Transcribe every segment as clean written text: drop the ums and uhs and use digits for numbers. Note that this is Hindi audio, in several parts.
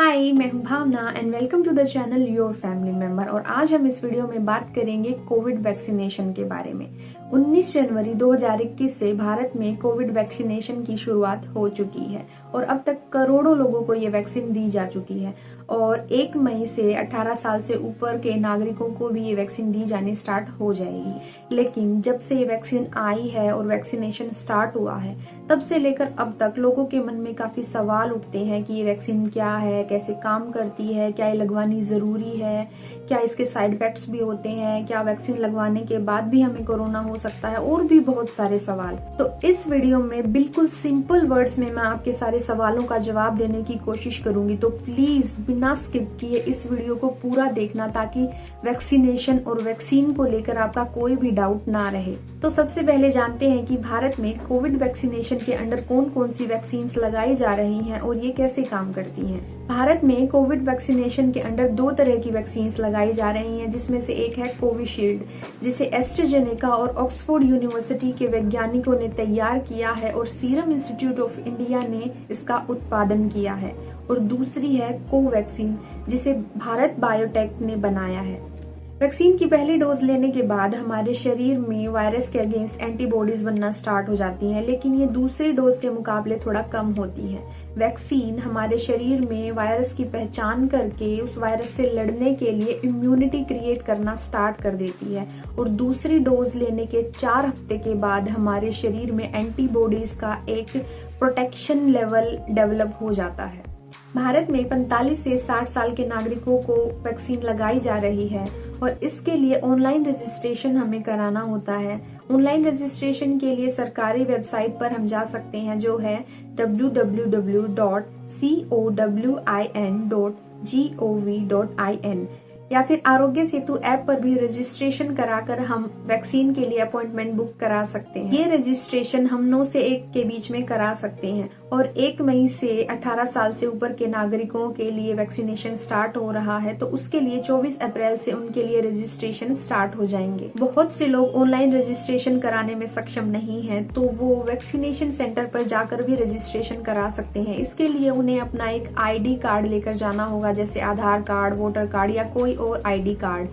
हाय, मैं हूं Bhavna and welcome to the channel your family member. और आज हम इस वीडियो में बात करेंगे कोविड वैक्सीनेशन के बारे में। 19 जनवरी 2021 से भारत में कोविड वैक्सीनेशन की शुरुआत हो चुकी है और अब तक करोड़ों लोगों को ये वैक्सीन दी जा चुकी है और 1 मई से 18 साल से ऊपर के नागरिकों को भी ये वैक्सीन दी जानी स्टार्ट हो जाएगी। लेकिन जब से ये वैक्सीन आई है और वैक्सीनेशन स्टार्ट हुआ है तब से लेकर अब तक लोगों के मन में काफी सवाल उठते हैं कि ये वैक्सीन क्या है, कैसे काम करती है, क्या ये लगवानी जरूरी है, क्या इसके साइड इफेक्ट्स भी होते हैं, क्या वैक्सीन लगवाने के बाद भी हमें कोरोना हो सकता है, और भी बहुत सारे सवाल। तो इस वीडियो में बिल्कुल सिंपल वर्ड्स में मैं आपके सारे सवालों का जवाब देने की कोशिश करूंगी। तो प्लीज बिना स्किप किए इस वीडियो को पूरा देखना ताकि वैक्सीनेशन और वैक्सीन को लेकर आपका कोई भी डाउट ना रहे। तो सबसे पहले जानते हैं कि भारत में कोविड वैक्सीनेशन के अंडर कौन कौन सी वैक्सीन लगाई जा रही हैं और ये कैसे काम करती हैं। भारत में कोविड वैक्सीनेशन के अंडर 2 तरह की वैक्सीन लगाई जा रही हैं, जिसमें से एक है कोविशील्ड, जिसे एस्ट्राजेनेका और ऑक्सफोर्ड यूनिवर्सिटी के वैज्ञानिकों ने तैयार किया है और सीरम इंस्टीट्यूट ऑफ इंडिया ने इसका उत्पादन किया है, और दूसरी है कोवैक्सीन, जिसे भारत बायोटेक ने बनाया है। वैक्सीन की पहली डोज लेने के बाद हमारे शरीर में वायरस के अगेंस्ट एंटीबॉडीज बनना स्टार्ट हो जाती हैं, लेकिन ये दूसरी डोज के मुकाबले थोड़ा कम होती है। वैक्सीन हमारे शरीर में वायरस की पहचान करके उस वायरस से लड़ने के लिए इम्यूनिटी क्रिएट करना स्टार्ट कर देती है, और दूसरी डोज लेने के 4 हफ्ते के बाद हमारे शरीर में एंटीबॉडीज का एक प्रोटेक्शन लेवल डेवलप हो जाता है। भारत में 45 से 60 साल के नागरिकों को वैक्सीन लगाई जा रही है और इसके लिए ऑनलाइन रजिस्ट्रेशन हमें कराना होता है। ऑनलाइन रजिस्ट्रेशन के लिए सरकारी वेबसाइट पर हम जा सकते हैं, जो है www.cowin.gov.in, या फिर आरोग्य सेतु ऐप पर भी रजिस्ट्रेशन कराकर हम वैक्सीन के लिए अपॉइंटमेंट बुक करा सकते हैं। ये रजिस्ट्रेशन हम 9 से 1 के बीच में करा सकते हैं और 1 मई से 18 साल से ऊपर के नागरिकों के लिए वैक्सीनेशन स्टार्ट हो रहा है, तो उसके लिए 24 अप्रैल से उनके लिए रजिस्ट्रेशन स्टार्ट हो जाएंगे। बहुत से लोग ऑनलाइन रजिस्ट्रेशन कराने में सक्षम नहीं है, तो वो वैक्सीनेशन सेंटर पर जाकर भी रजिस्ट्रेशन करा सकते हैं। इसके लिए उन्हें अपना एक ID कार्ड लेकर जाना होगा, जैसे आधार कार्ड, वोटर कार्ड या कोई और ID कार्ड,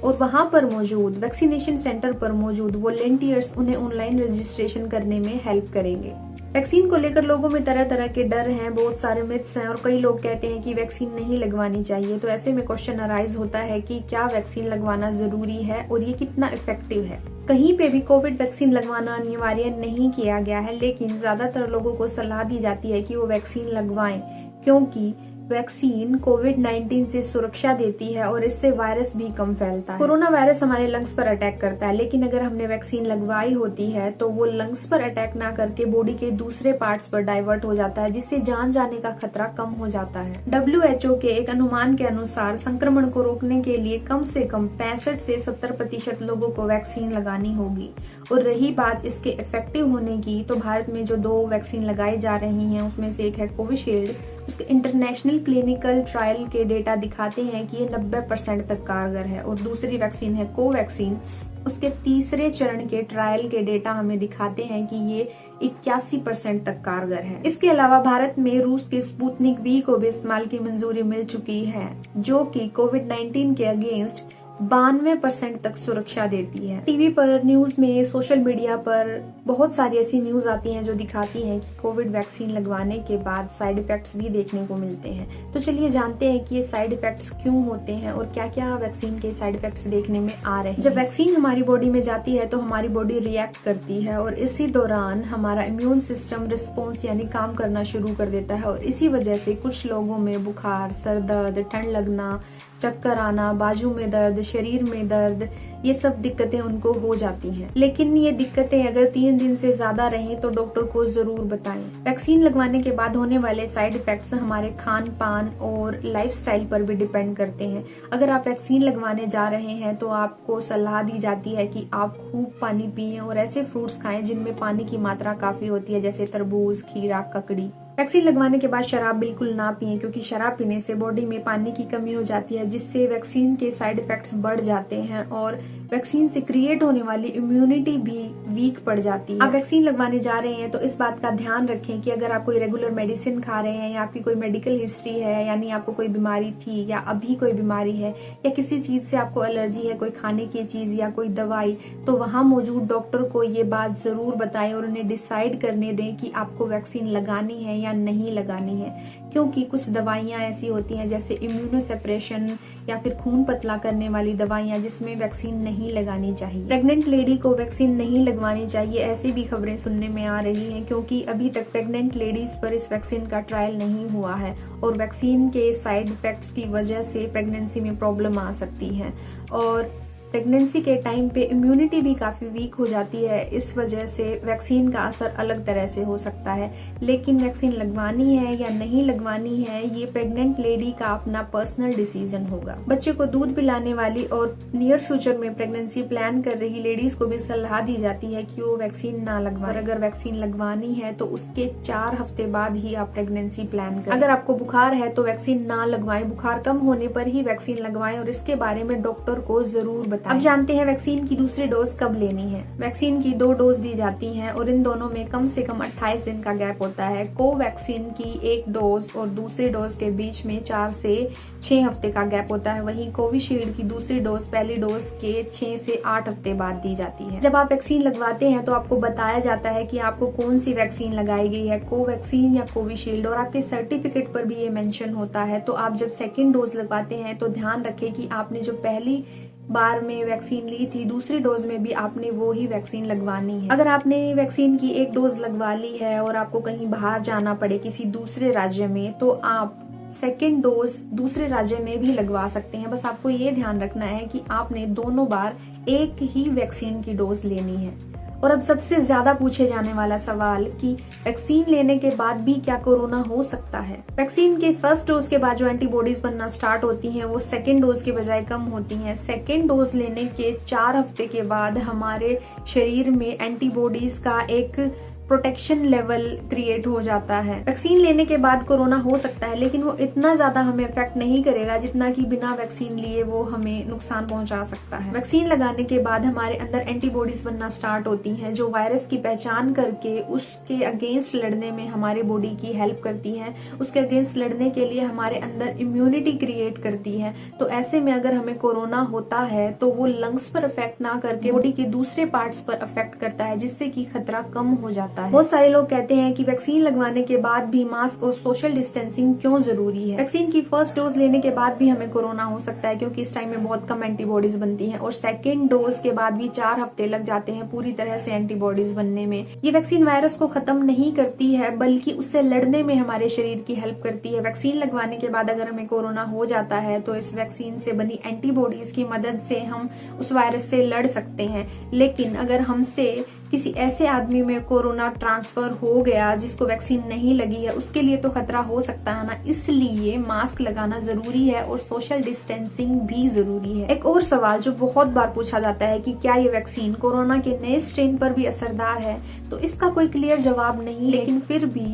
और वहां पर मौजूद वैक्सीनेशन सेंटर पर मौजूद वॉलेंटियर्स उन्हें ऑनलाइन रजिस्ट्रेशन करने में हेल्प करेंगे। वैक्सीन को लेकर लोगों में तरह तरह के डर हैं, बहुत सारे मिथ्स हैं, और कई लोग कहते हैं कि वैक्सीन नहीं लगवानी चाहिए। तो ऐसे में क्वेश्चन अराइज होता है कि क्या वैक्सीन लगवाना जरूरी है और ये कितना इफेक्टिव है। कहीं पे भी कोविड वैक्सीन लगवाना अनिवार्य नहीं किया गया है, लेकिन ज्यादातर लोगों को सलाह दी जाती है कि वो वैक्सीन लगवाएं, क्योंकि वैक्सीन कोविड-19 से सुरक्षा देती है और इससे वायरस भी कम फैलता है। कोरोना वायरस हमारे लंग्स पर अटैक करता है, लेकिन अगर हमने वैक्सीन लगवाई होती है तो वो लंग्स पर अटैक ना करके बॉडी के दूसरे पार्ट्स पर डाइवर्ट हो जाता है, जिससे जान जाने का खतरा कम हो जाता है। WHO के एक अनुमान के अनुसार संक्रमण को रोकने के लिए कम से कम 65 से 70% लोगों को वैक्सीन लगानी होगी। और रही बात इसके इफेक्टिव होने की, तो भारत में जो 2 वैक्सीन लगाई जा रही हैं उसमें से एक है कोविशील्ड। उसके इंटरनेशनल क्लिनिकल ट्रायल के डेटा दिखाते हैं कि ये 90% तक कारगर है, और दूसरी वैक्सीन है कोवैक्सीन। उसके तीसरे चरण के ट्रायल के डेटा हमें दिखाते हैं कि ये 81% तक कारगर है। इसके अलावा भारत में रूस के स्पुतनिक V को भी इस्तेमाल की मंजूरी मिल चुकी है, जो कि कोविड-19 के अगेंस्ट 92% तक सुरक्षा देती है। टीवी पर, न्यूज में, सोशल मीडिया पर बहुत सारी ऐसी न्यूज आती हैं जो दिखाती हैं कि कोविड वैक्सीन लगवाने के बाद साइड इफेक्ट्स भी देखने को मिलते हैं। तो चलिए जानते हैं कि ये साइड इफेक्ट्स क्यों होते हैं और क्या क्या वैक्सीन के साइड इफेक्ट्स देखने में आ रहे हैं। जब वैक्सीन हमारी बॉडी में जाती है तो हमारी बॉडी रिएक्ट करती है और इसी दौरान हमारा इम्यून सिस्टम रिस्पॉन्स यानी काम करना शुरू कर देता है, और इसी वजह से कुछ लोगों में बुखार, सर दर्द, ठंड लगना, चक्कर आना, बाजू में दर्द, शरीर में दर्द, ये सब दिक्कतें उनको हो जाती हैं। लेकिन ये दिक्कतें अगर 3 दिन से ज्यादा रहें तो डॉक्टर को जरूर बताएं। वैक्सीन लगवाने के बाद होने वाले साइड इफेक्ट्स हमारे खान पान और लाइफस्टाइल पर भी डिपेंड करते हैं। अगर आप वैक्सीन लगवाने जा रहे हैं तो आपको सलाह दी जाती है कि आप खूब पानी पिएं और ऐसे फ्रूट्स खाएं जिनमें पानी की मात्रा काफी होती है, जैसे तरबूज, खीरा, ककड़ी। वैक्सीन लगवाने के बाद शराब बिल्कुल ना पिएं, क्योंकि शराब पीने से बॉडी में पानी की कमी हो जाती है, जिससे वैक्सीन के साइड इफेक्ट्स बढ़ जाते हैं और वैक्सीन से क्रिएट होने वाली इम्यूनिटी भी वीक पड़ जाती है। आप वैक्सीन लगवाने जा रहे हैं तो इस बात का ध्यान रखें कि अगर आप कोई रेगुलर मेडिसिन खा रहे हैं या आपकी कोई मेडिकल हिस्ट्री है, यानी आपको कोई बीमारी थी या अभी कोई बीमारी है या किसी चीज से आपको एलर्जी है, कोई खाने की चीज या कोई दवाई, तो वहां मौजूद डॉक्टर को ये बात जरूर बताएं और उन्हें डिसाइड करने दें कि आपको वैक्सीन लगानी है या नहीं लगानी है। क्योंकि कुछ दवाइयां ऐसी होती हैं जैसे इम्यूनोसेपरेशन या फिर खून पतला करने वाली दवाइयां जिसमें वैक्सीन नहीं लगानी चाहिए। प्रेग्नेंट लेडी को वैक्सीन नहीं लगवानी चाहिए, ऐसी भी खबरें सुनने में आ रही हैं, क्योंकि अभी तक प्रेग्नेंट लेडीज पर इस वैक्सीन का ट्रायल नहीं हुआ है और वैक्सीन के साइड इफेक्ट्स की वजह से प्रेगनेंसी में प्रॉब्लम आ सकती है और प्रेगनेंसी के टाइम पे इम्यूनिटी भी काफी वीक हो जाती है। इस वजह से वैक्सीन का असर अलग तरह से हो सकता है। लेकिन वैक्सीन लगवानी है या नहीं लगवानी है, ये प्रेग्नेंट लेडी का अपना पर्सनल डिसीजन होगा। बच्चे को दूध पिलाने वाली और नियर फ्यूचर में प्रेगनेंसी प्लान कर रही लेडीज को भी सलाह दी जाती है कि वो वैक्सीन ना लगवाएं। और अगर वैक्सीन लगवानी है तो उसके 4 हफ्ते बाद ही आप प्रेगनेंसी प्लान करें। अगर आपको बुखार है तो वैक्सीन ना लगवाएं, बुखार कम होने पर ही वैक्सीन लगवाएं और इसके बारे में डॉक्टर को जरूर अब जानते हैं वैक्सीन की दूसरी डोज कब लेनी है। वैक्सीन की 2 डोज दी जाती हैं और इन दोनों में कम से कम 28 दिन का गैप होता है। कोवैक्सीन की 1 डोज और दूसरी डोज के बीच में 4 से 6 हफ्ते का गैप होता है। वहीं कोविशील्ड की दूसरी डोज पहली डोज के 6 से 8 हफ्ते बाद दी जाती है। जब आप वैक्सीन लगवाते हैं तो आपको बताया जाता है कि आपको कौन सी वैक्सीन लगाई गई है, कोवैक्सीन या कोविशील्ड, और आपके सर्टिफिकेट पर भी ये मेंशन होता है। तो आप जब सेकेंड डोज लगवाते हैं तो ध्यान रखें कि आपने जो पहली बार में वैक्सीन ली थी, दूसरी डोज में भी आपने वो ही वैक्सीन लगवानी है। अगर आपने वैक्सीन की 1 डोज लगवा ली है और आपको कहीं बाहर जाना पड़े किसी दूसरे राज्य में, तो आप सेकेंड डोज दूसरे राज्य में भी लगवा सकते हैं। बस आपको ये ध्यान रखना है कि आपने दोनों बार एक ही वैक्सीन की डोज लेनी है। और अब सबसे ज्यादा पूछे जाने वाला सवाल कि वैक्सीन लेने के बाद भी क्या कोरोना हो सकता है। वैक्सीन के फर्स्ट डोज के बाद जो एंटीबॉडीज बनना स्टार्ट होती हैं वो सेकेंड डोज के बजाय कम होती हैं। सेकेंड डोज लेने के 4 हफ्ते के बाद हमारे शरीर में एंटीबॉडीज का एक प्रोटेक्शन लेवल क्रिएट हो जाता है। वैक्सीन लेने के बाद कोरोना हो सकता है, लेकिन वो इतना ज्यादा हमें इफेक्ट नहीं करेगा जितना कि बिना वैक्सीन लिए वो हमें नुकसान पहुंचा सकता है। वैक्सीन लगाने के बाद हमारे अंदर एंटीबॉडीज बनना स्टार्ट होती हैं जो वायरस की पहचान करके उसके अगेंस्ट लड़ने में हमारी बॉडी की हेल्प करती है। उसके अगेंस्ट लड़ने के लिए हमारे अंदर इम्यूनिटी क्रिएट करती है। तो ऐसे में अगर हमें कोरोना होता है तो वो लंग्स पर अफेक्ट ना करके बॉडी के दूसरे पार्ट्स पर अफेक्ट करता है, जिससे कि खतरा कम हो जाता है। बहुत सारे लोग कहते हैं कि वैक्सीन लगवाने के बाद भी मास्क और सोशल डिस्टेंसिंग क्यों जरूरी है। वैक्सीन की फर्स्ट डोज लेने के बाद भी हमें कोरोना हो सकता है, क्योंकि इस टाइम में बहुत कम एंटीबॉडीज बनती हैं और सेकेंड डोज के बाद भी 4 हफ्ते लग जाते हैं पूरी तरह से एंटीबॉडीज बनने में। ये वैक्सीन वायरस को खत्म नहीं करती है, बल्कि उससे लड़ने में हमारे शरीर की हेल्प करती है। वैक्सीन लगवाने के बाद अगर हमें कोरोना हो जाता है तो इस वैक्सीन से बनी एंटीबॉडीज की मदद से हम उस वायरस से लड़ सकते हैं। लेकिन अगर हमसे किसी ऐसे आदमी में कोरोना ट्रांसफर हो गया जिसको वैक्सीन नहीं लगी है, उसके लिए तो खतरा हो सकता है ना। इसलिए मास्क लगाना जरूरी है और सोशल डिस्टेंसिंग भी जरूरी है। एक और सवाल जो बहुत बार पूछा जाता है कि क्या ये वैक्सीन कोरोना के नए स्ट्रेन पर भी असरदार है, तो इसका कोई क्लियर जवाब नहीं, लेकिन फिर भी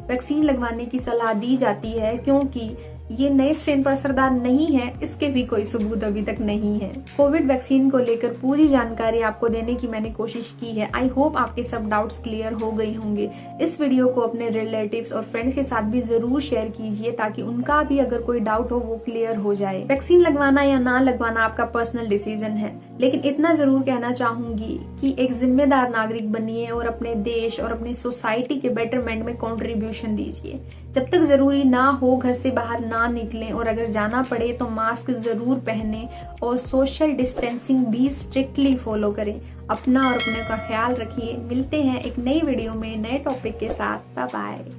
वैक्सीन लगवाने की सलाह दी जाती है, क्योंकि ये नए स्ट्रेन पर असरदार नहीं है, इसके भी कोई सबूत अभी तक नहीं है। कोविड वैक्सीन को लेकर पूरी जानकारी आपको देने की मैंने कोशिश की है। आई होप आपके सब डाउट्स क्लियर हो गए होंगे। इस वीडियो को अपने रिलेटिव्स और फ्रेंड्स के साथ भी जरूर शेयर कीजिए, ताकि उनका भी अगर कोई डाउट हो वो क्लियर हो जाए। वैक्सीन लगवाना या ना लगवाना आपका पर्सनल डिसीजन है, लेकिन इतना जरूर कहना चाहूंगी कि एक जिम्मेदार नागरिक बनिए और अपने देश और अपनी सोसाइटी के बेटरमेंट में कंट्रीब्यूशन दीजिए। जब तक जरूरी ना हो घर से बाहर ना निकलें, और अगर जाना पड़े तो मास्क जरूर पहनें और सोशल डिस्टेंसिंग भी स्ट्रिक्टली फॉलो करें। अपना और अपने का ख्याल रखिए। मिलते हैं एक नई वीडियो में नए टॉपिक के साथ। Bye bye.